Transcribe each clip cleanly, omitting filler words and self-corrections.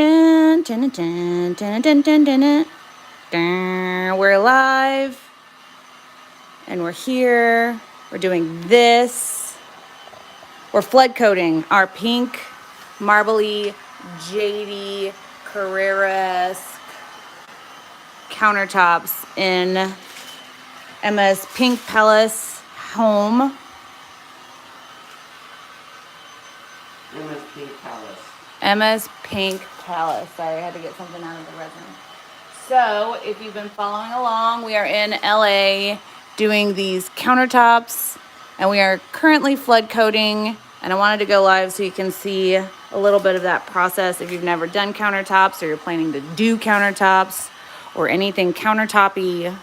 We're live and we're here. We're doing this. We're flood coating our pink, marbly, jady, Carrera-esque countertops in Emma's Pink Palace home. Emma's Pink Palace. Emma's Pink Palace. Sorry, I had to get something out of the resin. So, if you've been following along, we are in LA doing these countertops, and we are currently flood coating. And I wanted to go live so you can see a little bit of that process if you've never done countertops or you're planning to do countertops or anything countertoppy.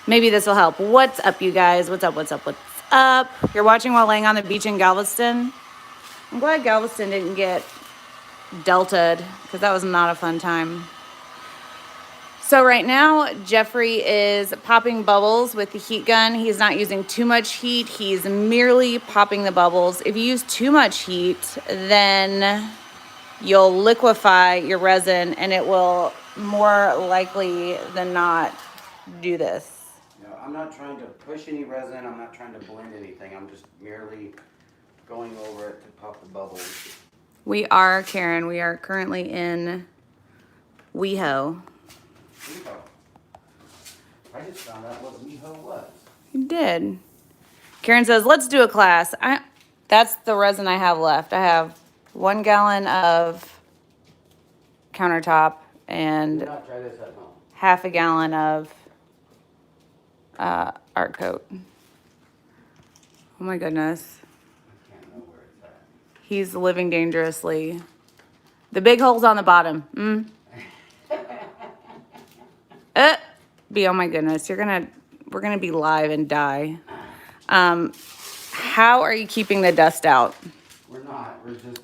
Maybe this will help. What's up, you guys? What's up? What's up? What's up? You're watching while laying on the beach in Galveston. I'm glad Galveston didn't get delta'd because that was not a fun time. So right now, Jeffrey is popping bubbles with the heat gun. He's not using too much heat. He's merely popping the bubbles. If you use too much heat, then you'll liquefy your resin and it will more likely than not do this. No, I'm not trying to push any resin. I'm not trying to blend anything. I'm just merely going over it to pop the bubbles. We are, Karen, we are currently in WeHo. WeHo. I just found out what WeHo was. You did. Karen says, let's do a class. That's the resin I have left. I have 1 gallon of countertop and Do not try this at home. half a gallon of art coat. Oh my goodness. I can't know where it's at. He's living dangerously. The big hole's on the bottom. Oh my goodness. We're gonna be live and die. How are you keeping the dust out? We're not. We're just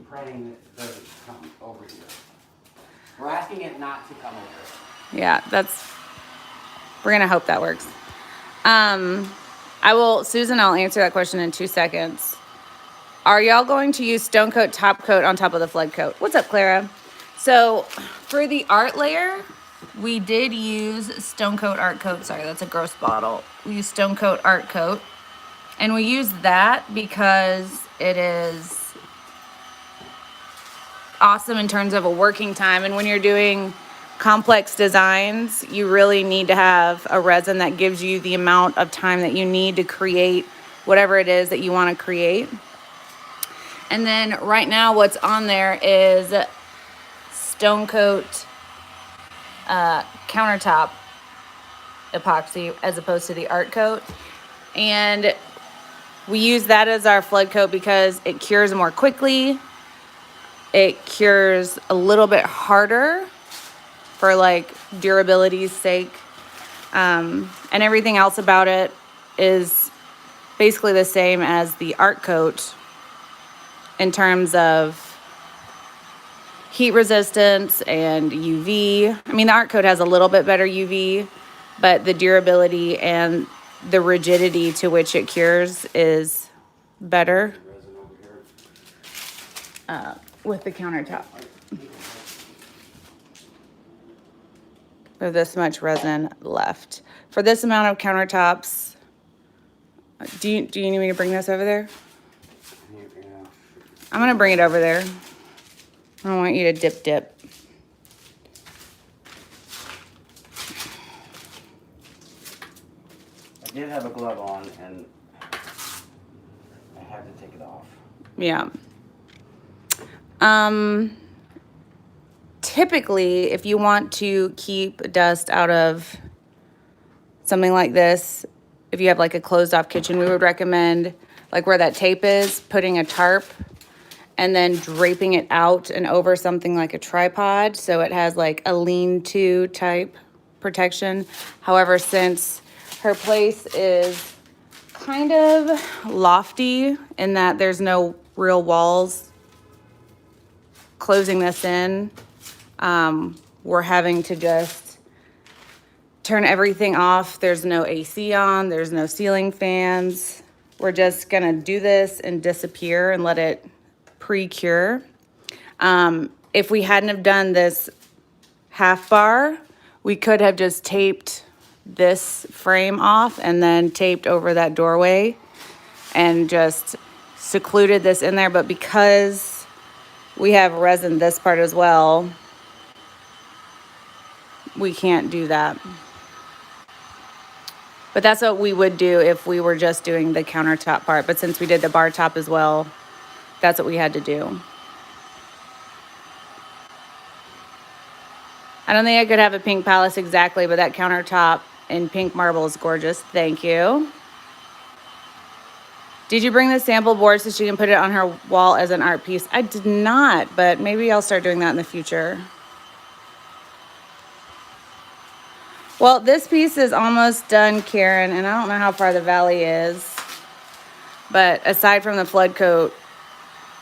praying that it doesn't come over here. We're asking it not to come over. Yeah, we're gonna hope that works. Susan, I'll answer that question in 2 seconds. Are y'all going to use STONECOAT top coat on top of the flood coat? What's up, Clara? So for the art layer, we did use STONECOAT art coat. Sorry, that's a gross bottle. We used STONECOAT art coat. And we use that because it is awesome in terms of a working time. And when you're doing complex designs, you really need to have a resin that gives you the amount of time that you need to create whatever it is that you want to create. And then right now what's on there is STONECOAT countertop epoxy as opposed to the art coat. And we use that as our flood coat because it cures more quickly. It cures a little bit harder for like durability's sake. And everything else about it is basically the same as the art coat in terms of heat resistance and UV. I mean, the art coat has a little bit better UV, but the durability and the rigidity to which it cures is better with the countertop. There's this much resin left. For this amount of countertops, do you need me to bring this over there? Yeah. I'm gonna bring it over there. I don't want you to dip. I did have a glove on and I had to take it off. Yeah. Typically, if you want to keep dust out of something like this, if you have like a closed off kitchen, we would recommend like where that tape is, putting a tarp and then draping it out and over something like a tripod so it has like a lean-to type protection. However, since her place is kind of lofty in that there's no real walls closing this in, we're having to just turn everything off. There's no AC on, there's no ceiling fans. We're just gonna do this and disappear and let it pre-cure. if we hadn't have done this half bar, we could have just taped this frame off and then taped over that doorway and just secluded this in there. But because we have resin this part as well, we can't do that. But that's what we would do if we were just doing the countertop part. But since we did the bar top as well, that's what we had to do. I don't think I could have a pink palace exactly, but that countertop in pink marble is gorgeous. Thank you. Did you bring the sample board so she can put it on her wall as an art piece? I did not, but maybe I'll start doing that in the future. Well, this piece is almost done, Karen, and I don't know how far the valley is. But aside from the flood coat,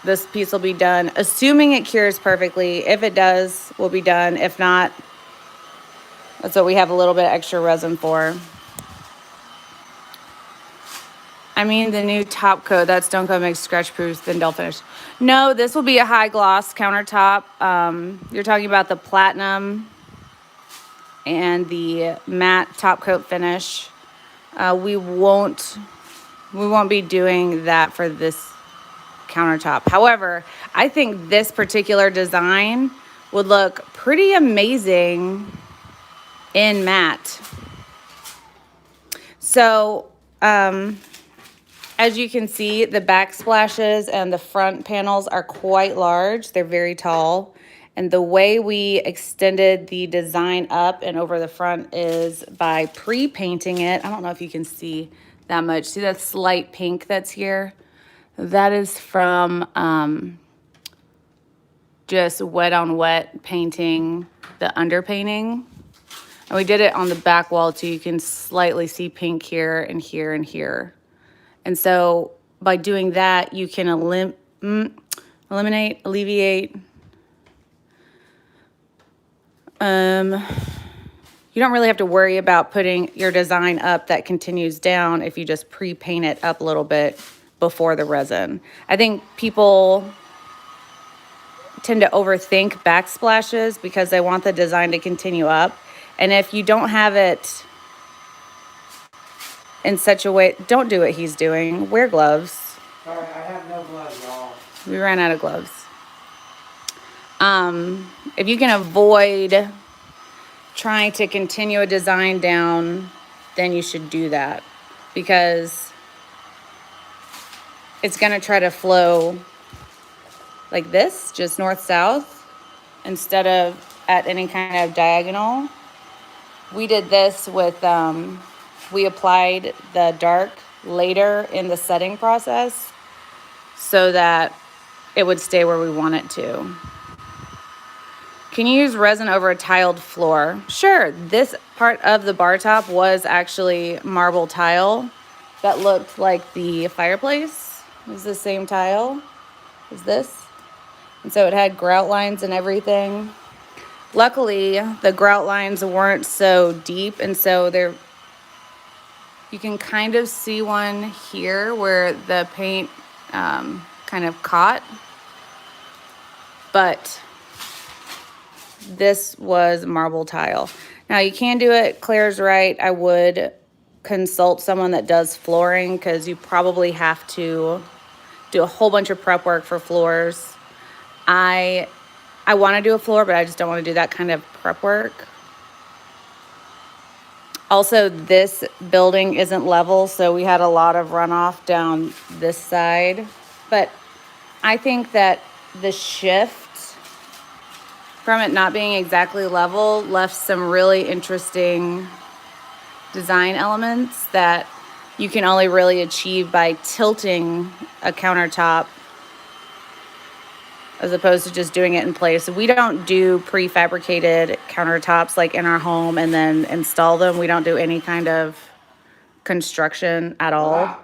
this piece will be done, assuming it cures perfectly. If it does, we'll be done. If not, that's what we have a little bit extra resin for. I mean, the new top coat, that STONECOAT makes scratch proof than dull finish. No, this will be a high gloss countertop. You're talking about the platinum and the matte top coat finish. We won't be doing that for this countertop. However, I think this particular design would look pretty amazing in matte. So, as you can see, the backsplashes and the front panels are quite large. They're very tall. And the way we extended the design up and over the front is by pre-painting it. I don't know if you can see that much. See that slight pink that's here? That is from just wet on wet painting the underpainting. And we did it on the back wall too. You can slightly see pink here and here and here. And so by doing that, you can alleviate. You don't really have to worry about putting your design up that continues down if you just pre-paint it up a little bit before the resin. I think people tend to overthink backsplashes because they want the design to continue up. And if you don't have it in such a way, don't do what he's doing. Wear gloves. Sorry, I have no gloves, y'all. We ran out of gloves. If you can avoid trying to continue a design down, then you should do that, because it's going to try to flow like this, just north-south, instead of at any kind of diagonal. We did this with, we applied the dark later in the setting process so that it would stay where we want it to. Can you use resin over a tiled floor? Sure. This part of the bar top was actually marble tile that looked like the fireplace. It was the same tile as this. And so it had grout lines and everything. Luckily, the grout lines weren't so deep, and so there, you can kind of see one here where the paint kind of caught. But this was marble tile. Now you can do it, Claire's right. I would consult someone that does flooring, because you probably have to do a whole bunch of prep work for floors. I want to do a floor, but I just don't want to do that kind of prep work. Also, this building isn't level, so we had a lot of runoff down this side. But I think that the shift from it not being exactly level left some really interesting design elements that you can only really achieve by tilting a countertop as opposed to just doing it in place. We don't do prefabricated countertops like in our home and then install them. We don't do any kind of construction at all. Wow.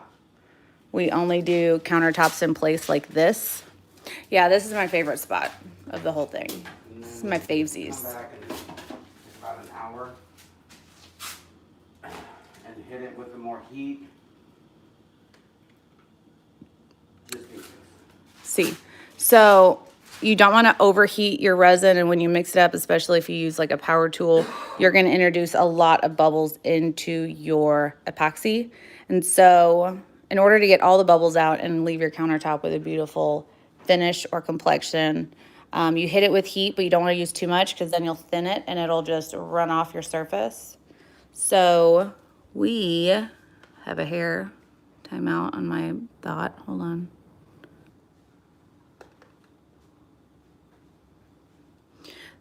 We only do countertops in place like this. Yeah, this is my favorite spot of the whole thing. This is my favesies. Come back in about an hour and hit it with some more heat. Just in case. See, so you don't want to overheat your resin, and when you mix it up, especially if you use like a power tool, you're going to introduce a lot of bubbles into your epoxy. And so in order to get all the bubbles out and leave your countertop with a beautiful finish or complexion, you hit it with heat, but you don't want to use too much because then you'll thin it and it'll just run off your surface. So we have a hair timeout on my thought. Hold on.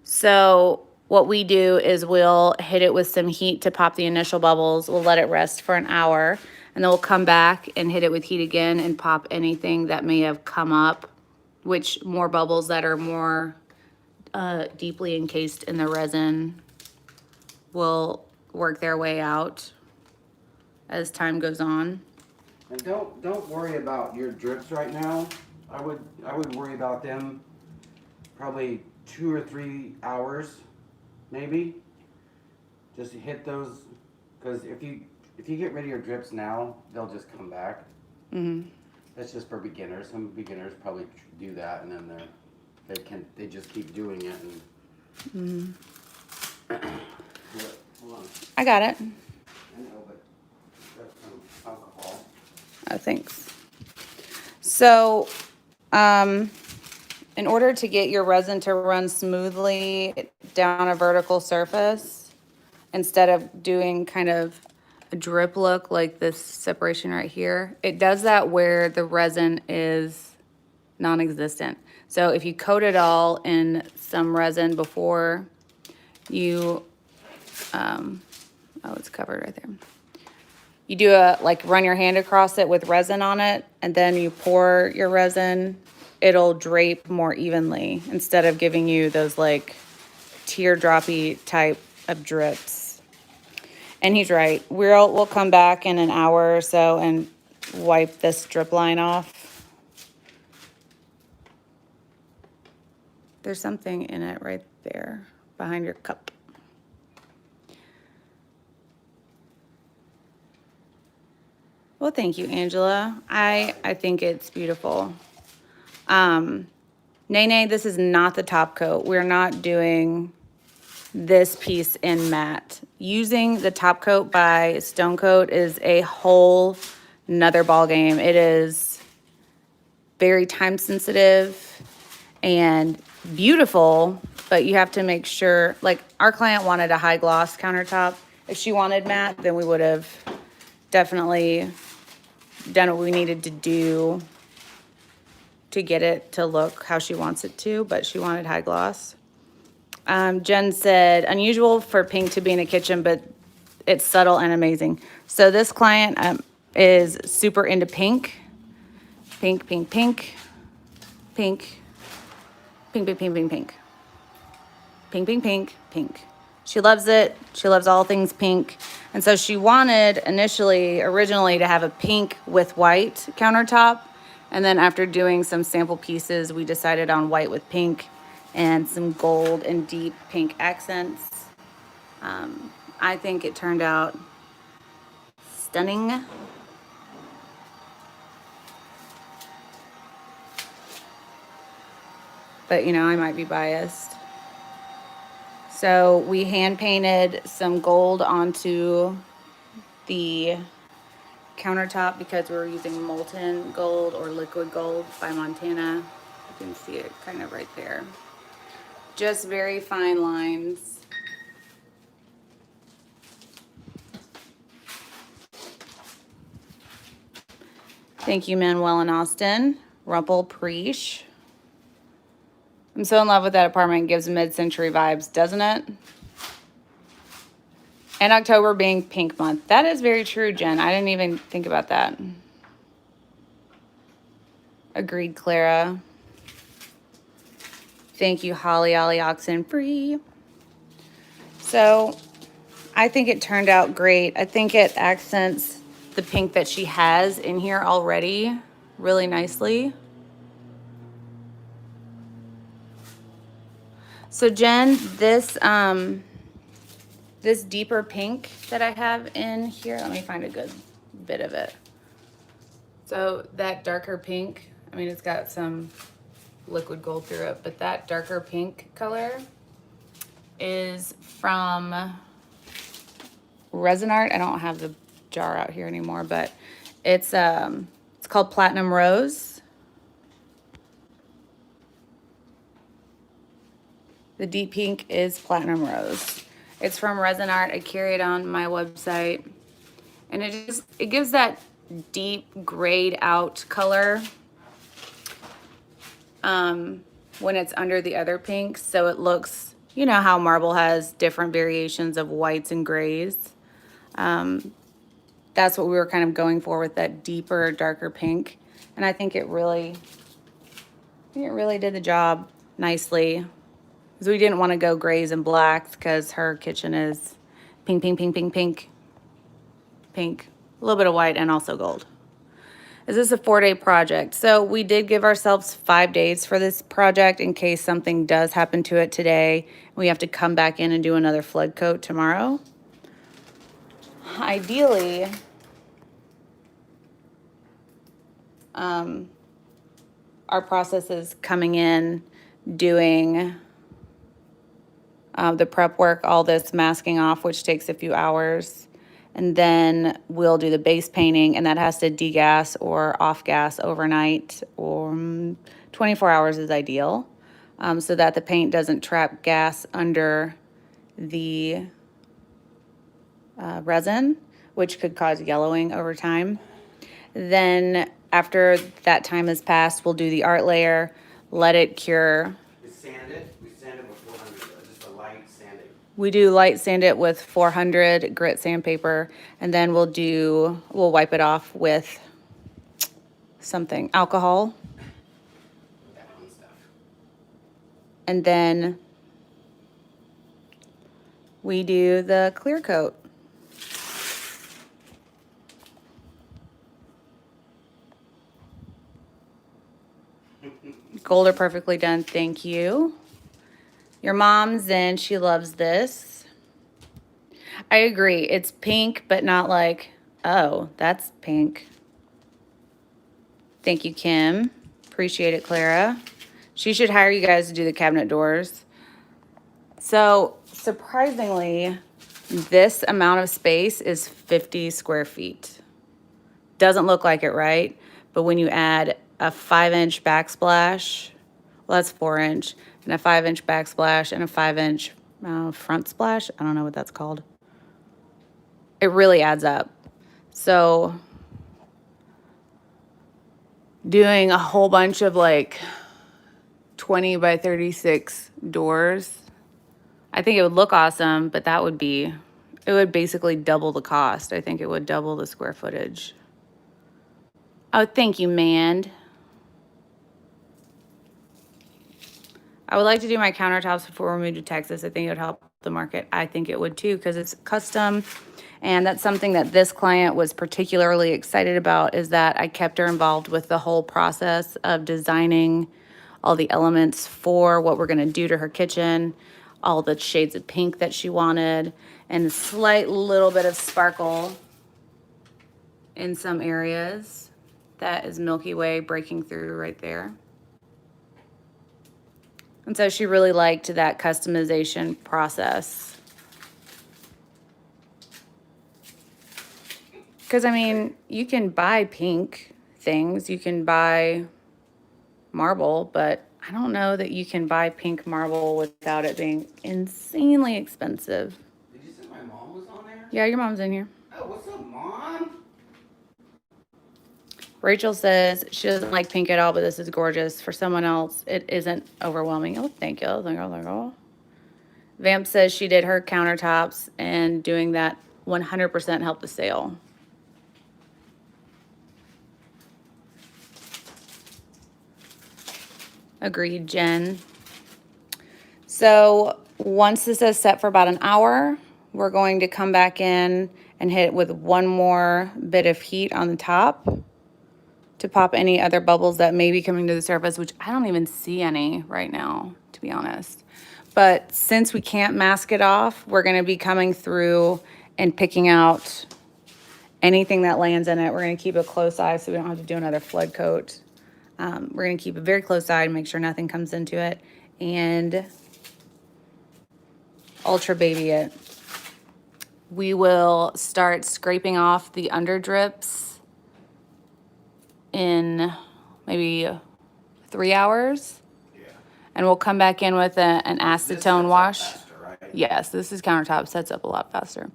So what we do is we'll hit it with some heat to pop the initial bubbles. We'll let it rest for an hour, and then we'll come back and hit it with heat again and pop anything that may have come up, which more bubbles that are more deeply encased in the resin will work their way out as time goes on. And don't worry about your drips right now. I would worry about them probably 2 or 3 hours, maybe. Just hit those, because if you get rid of your drips now, they'll just come back. Mm-hmm. That's just for beginners. Some beginners probably do that, and then they just keep doing it. And hold on. I got it. I know, but that's some alcohol. Oh, thanks. So, in order to get your resin to run smoothly down a vertical surface, instead of doing kind of a drip look like this separation right here, it does that where the resin is non-existent. So if you coat it all in some resin before you, oh, it's covered right there. You do run your hand across it with resin on it, and then you pour your resin, it'll drape more evenly instead of giving you those like teardroppy type of drips. And he's right. We'll come back in an hour or so and wipe this drip line off. There's something in it right there behind your cup. Well, thank you, Angela. I think it's beautiful. Nene, this is not the top coat. We're not doing this piece in matte. Using the top coat by STONECOAT is a whole nother ball game. It is very time sensitive and beautiful, but you have to make sure, like our client wanted a high gloss countertop. If she wanted matte, then we would have definitely done what we needed to do to get it to look how she wants it to, but she wanted high gloss. Jen said, unusual for pink to be in a kitchen, but it's subtle and amazing. So this client is super into pink. Pink, pink, pink. Pink. Pink, pink, pink, pink, pink. Pink, pink, pink, pink. She loves it. She loves all things pink. And so she wanted originally to have a pink with white countertop. And then after doing some sample pieces, we decided on white with pink and some gold and deep pink accents. I think it turned out stunning. But, you know, I might be biased. So we hand painted some gold onto the countertop because we're using molten gold or liquid gold by Montana. You can see it kind of right there. Just very fine lines. Thank you, Manuel and Austin. Rumple Preach. I'm so in love with that apartment. It gives mid-century vibes, doesn't it? And October being pink month. That is very true, Jen. I didn't even think about that. Agreed, Clara. Thank you, Holly Ollie Oxen Free. So I think it turned out great. I think it accents the pink that she has in here already really nicely. So Jen, this deeper pink that I have in here, let me find a good bit of it. So that darker pink, I mean, it's got some liquid gold through it. But that darker pink color is from Resin Art. I don't have the jar out here anymore, but it's called Platinum Rose. The deep pink is Platinum Rose. It's from Resin Art. I carry it on my website. And it gives that deep grayed out color when it's under the other pinks. So it looks, you know how marble has different variations of whites and grays. That's what we were kind of going for with that deeper, darker pink. And I think it really did the job nicely. Because we didn't want to go grays and blacks because her kitchen is pink, pink, pink, pink, pink, pink, a little bit of white and also gold. Is this a 4-day project? So we did give ourselves 5 days for this project in case something does happen to it today. We have to come back in and do another flood coat tomorrow. Ideally, our process is coming in, doing the prep work, all this masking off, which takes a few hours. And then we'll do the base painting, and that has to degas or off gas overnight, or 24 hours is ideal, so that the paint doesn't trap gas under the resin, which could cause yellowing over time. Then after that time has passed, we'll do the art layer, let it cure. We sand it with 400, just a light sanding. We do light sand it with 400 grit sandpaper, and then we'll wipe it off with something, alcohol. That fun stuff. And then we do the clear coat. Gold are perfectly done, thank you. Your mom's in, she loves this. I agree, it's pink, but not like, oh, that's pink. Thank you, Kim. Appreciate it, Clara. She should hire you guys to do the cabinet doors. So, surprisingly, this amount of space is 50 square feet. Doesn't look like it, right? But when you add a 5-inch backsplash, well, that's 4-inch, and a 5-inch backsplash and a 5-inch front splash, I don't know what that's called. It really adds up. So doing a whole bunch of like 20 by 36 doors, I think it would look awesome, but it would basically double the cost. I think it would double the square footage. Oh, thank you, Mand. I would like to do my countertops before we move to Texas. I think it would help the market. I think it would too, because it's custom. And that's something that this client was particularly excited about, is that I kept her involved with the whole process of designing all the elements for what we're going to do to her kitchen, all the shades of pink that she wanted, and a slight little bit of sparkle in some areas. That is Milky Way breaking through right there. And so she really liked that customization process. Because, I mean, you can buy pink things, you can buy marble, but I don't know that you can buy pink marble without it being insanely expensive. Did you say my mom was on there? Yeah, your mom's in here. Oh, what's up, Mom? Rachel says she doesn't like pink at all, but this is gorgeous. For someone else, it isn't overwhelming. Oh, thank you. Thank you. Vamp says she did her countertops, and doing that 100% helped the sale. Agreed, Jen. So once this is set for about an hour, we're going to come back in and hit it with one more bit of heat on the top to pop any other bubbles that may be coming to the surface, which I don't even see any right now, to be honest. But since we can't mask it off, we're gonna be coming through and picking out anything that lands in it. We're gonna keep a close eye so we don't have to do another flood coat. We're gonna keep a very close eye and make sure nothing comes into it, and ultra baby it. We will start scraping off the under drips in maybe 3 hours. Yeah. And we'll come back in with an This sets acetone up wash. faster, right? Yes, this is Countertop, sets up a lot faster.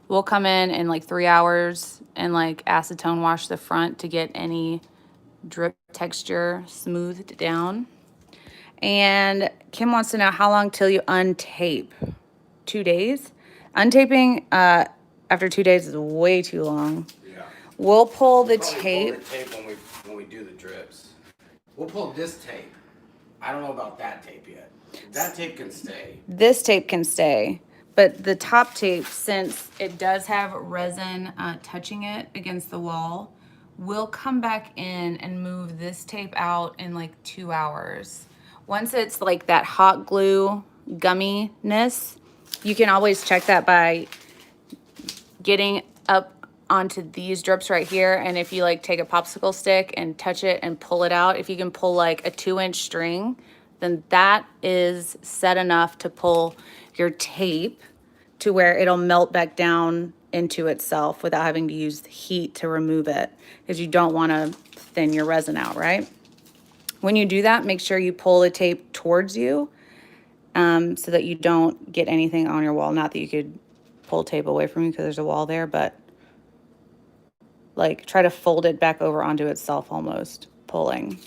We'll come in like 3 hours and like acetone wash the front to get any drip texture smoothed down. And Kim wants to know how long till you untape. 2 days? Untaping after 2 days is way too long. Yeah. We'll pull the Probably tape. pull the tape when we do the drips. We'll pull this tape. I don't know about that tape yet. That tape can stay. This tape can stay, but the top tape, since it does have resin touching it against the wall, we'll come back in and move this tape out in like 2 hours. Once it's like that hot glue gumminess, you can always check that by getting up onto these drips right here. And if you like take a popsicle stick and touch it and pull it out, if you can pull like a 2-inch string, then that is set enough to pull your tape to where it'll melt back down into itself without having to use the heat to remove it, because you don't want to thin your resin out, right? When you do that, make sure you pull the tape towards you so that you don't get anything on your wall. Not that you could pull tape away from you because there's a wall there, but like try to fold it back over onto itself almost, pulling.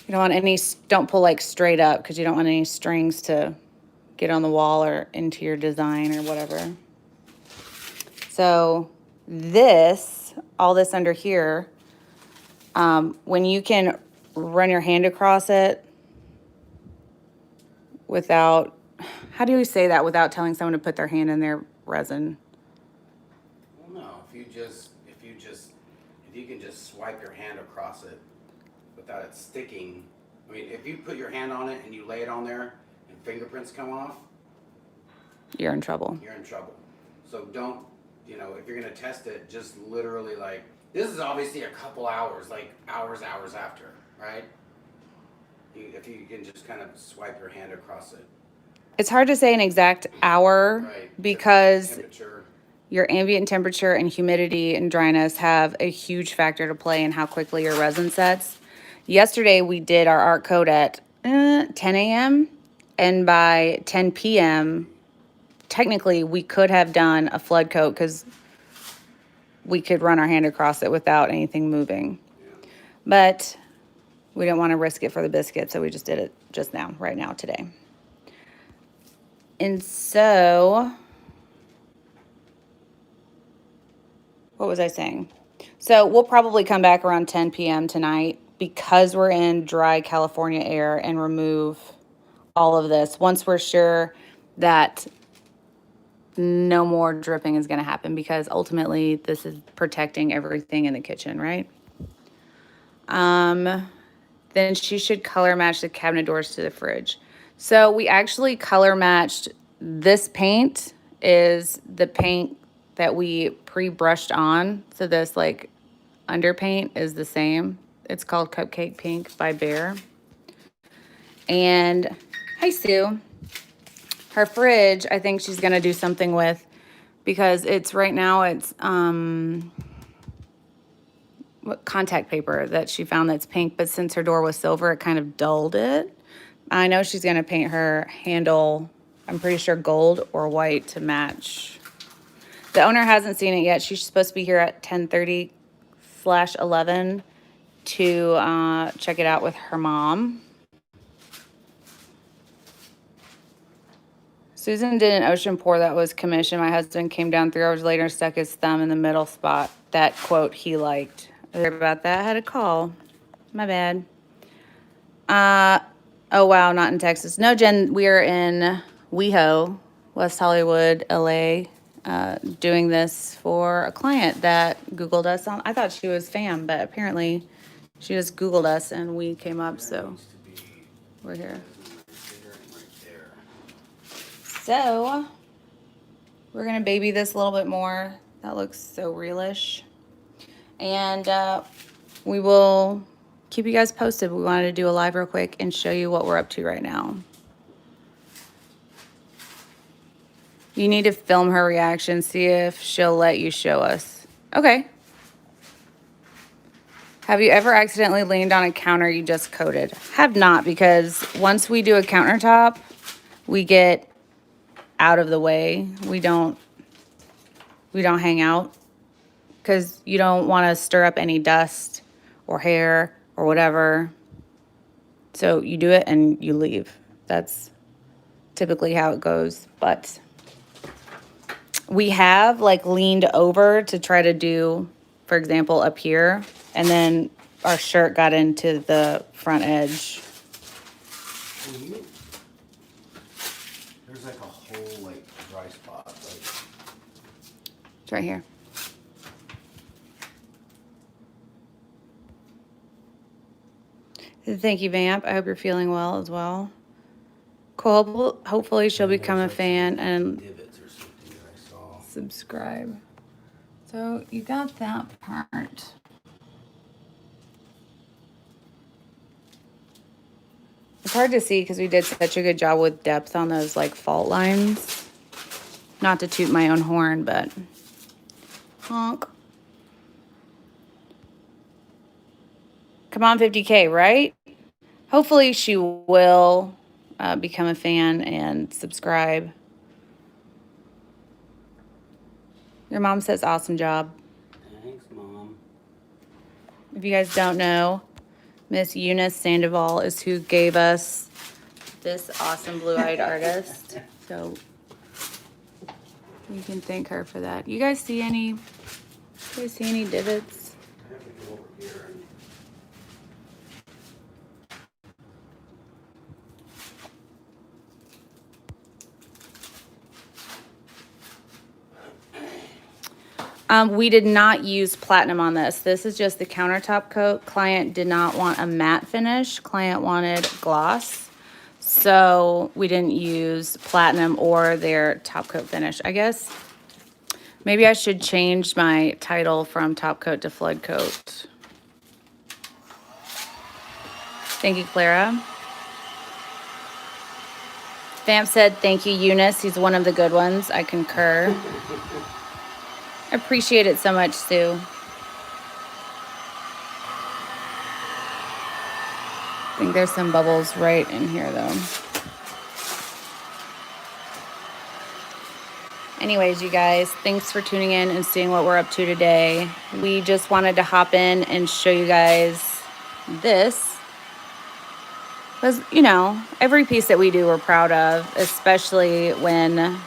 You don't want any, don't pull like straight up because you don't want any strings to get on the wall or into your design or whatever. So this, all this under here, when you can run your hand across it without, how do you say that without telling someone to put their hand in their resin? Well, no, if you can just swipe your hand across it without it sticking. I mean, if you put your hand on it and you lay it on there and fingerprints come off, You're in trouble. you're in trouble. So don't, if you're gonna test it, just literally like, this is obviously a couple hours, like hours after, right? If you can just kind of swipe your hand across it. It's hard to say an exact hour Right. because Temperature. your ambient temperature and humidity and dryness have a huge factor to play in how quickly your resin sets. Yesterday, we did our art coat at 10 a.m. and by 10 p.m., technically, we could have done a flood coat because we could run our hand across it without anything moving. Yeah. But we didn't want to risk it for the biscuit, so we just did it just now, right now, today. And so, what was I saying? So we'll probably come back around 10 p.m. tonight because we're in dry California air and remove all of this once we're sure that no more dripping is going to happen, because ultimately this is protecting everything in the kitchen, right? Then she should color match the cabinet doors to the fridge. So we actually color matched. This paint is the paint that we pre-brushed on. So this like underpaint is the same. It's called Cupcake Pink by Bear. And hi, Sue. Her fridge, I think she's gonna do something with, because it's right now it's what contact paper that she found that's pink, but since her door was silver, it kind of dulled it. I know she's gonna paint her handle, I'm pretty sure gold or white to match. The owner hasn't seen it yet. She's supposed to be here at 10:30/11 to check it out with her mom. Susan did an ocean pour that was commissioned. My husband came down 3 hours later and stuck his thumb in the middle spot. That quote he liked. Sorry about that. I had a call. My bad. Oh, wow, not in Texas. No, Jen, we are in WeHo, West Hollywood, LA, doing this for a client that Googled us on. I thought she was fam, but apparently she just Googled us and we came up, so we're here. So we're gonna baby this a little bit more. That looks so realish. And we will keep you guys posted. We wanted to do a live real quick and show you what we're up to right now. You need to film her reaction, see if she'll let you show us. Okay. Have you ever accidentally leaned on a counter you just coated? Have not, because once we do a countertop, we get out of the way. We don't hang out because you don't want to stir up any dust or hair or whatever. So you do it and you leave. That's typically how it goes. But we have like leaned over to try to do, for example, up here, and then our shirt got into the front edge. There's like a whole like dry spot. Like... It's right here. Thank you, Vamp. I hope you're feeling well as well. Cool. Hopefully she'll become a fan and subscribe. So you got that part. It's hard to see because we did such a good job with depth on those like fault lines. Not to toot my own horn, but honk. Come on, 50K, right? Hopefully she will become a fan and subscribe. Your mom says awesome job. Thanks, Mom. If you guys don't know, Miss Eunice Sandoval is who gave us this awesome blue-eyed artist. So you can thank her for that. You guys see any divots? I have to go over here and... We did not use platinum on this. This is just the countertop coat. Client did not want a matte finish. Client wanted gloss. So we didn't use platinum or their top coat finish. I guess maybe I should change my title from top coat to flood coat. Thank you, Clara. Vamp said, thank you, Eunice. He's one of the good ones. I concur. I appreciate it so much, Sue. I think there's some bubbles right in here, though. Anyways, you guys, thanks for tuning in and seeing what we're up to today. We just wanted to hop in and show you guys this. Because, you know, every piece that we do we're proud of, especially when...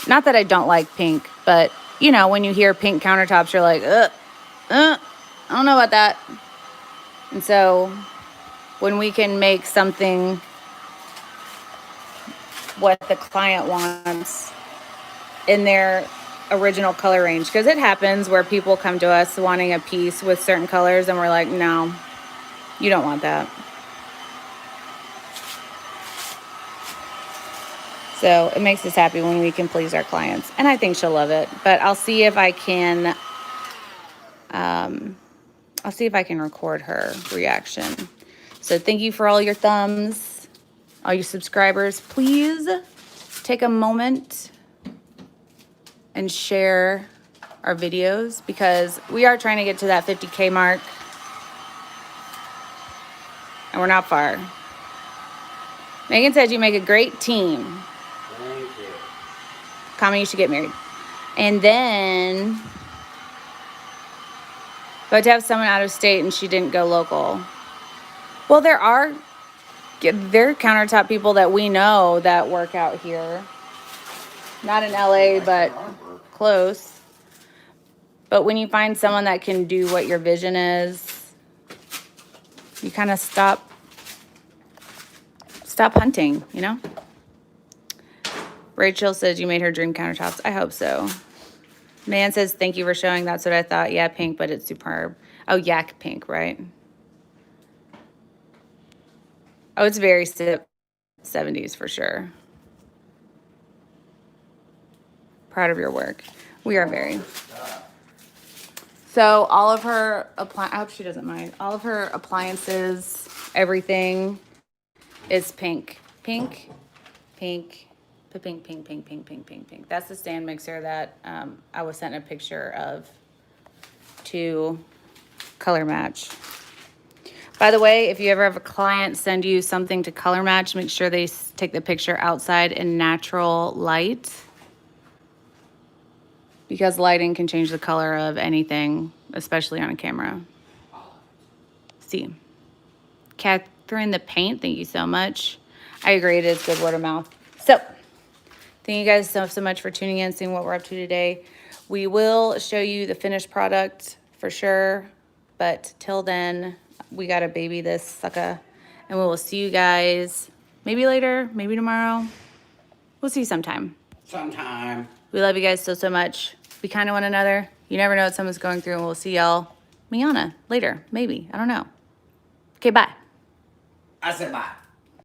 Not that I don't like pink, but, you know, when you hear pink countertops, you're like, I don't know about that. And so when we can make something what the client wants in their original color range, because it happens where people come to us wanting a piece with certain colors, and we're like, no, you don't want that. So it makes us happy when we can please our clients. And I think she'll love it. But I'll see if I can, record her reaction. So thank you for all your thumbs, all your subscribers. Please take a moment and share our videos because we are trying to get to that 50K mark. And we're not far. Megan said you make a great team. Thank you. Comment you should get married. And then, but to have someone out of state and she didn't go local. Well, there are countertop people that we know that work out here. Not in LA, but close. But when you find someone that can do what your vision is, you kind of stop hunting, you know? Rachel says you made her dream countertops. I hope so. Man says, thank you for showing. That's what I thought. Yeah, pink, but it's superb. Oh, yak pink, right? Oh, it's very 70s for sure. Proud of your work. We are very. So all of her I hope she doesn't mind. All of her appliances, everything is pink. Pink, pink, pink, pink, pink, pink, pink, pink, pink. That's the stand mixer that I was sent a picture of to color match. By the way, if you ever have a client send you something to color match, make sure they take the picture outside in natural light, because lighting can change the color of anything, especially on a camera. See, Catherine the Paint, thank you so much. I agree, it is good word of mouth. So, thank you guys so much for tuning in, seeing what we're up to today. We will show you the finished product for sure, but till then, we gotta baby this sucker, and we will see you guys maybe later, maybe tomorrow. We'll see you sometime. Sometime. We love you guys so much. Be kind to one another. You never know what someone's going through, and we'll see y'all mañana, later, maybe. I don't know. Okay, bye. I said bye.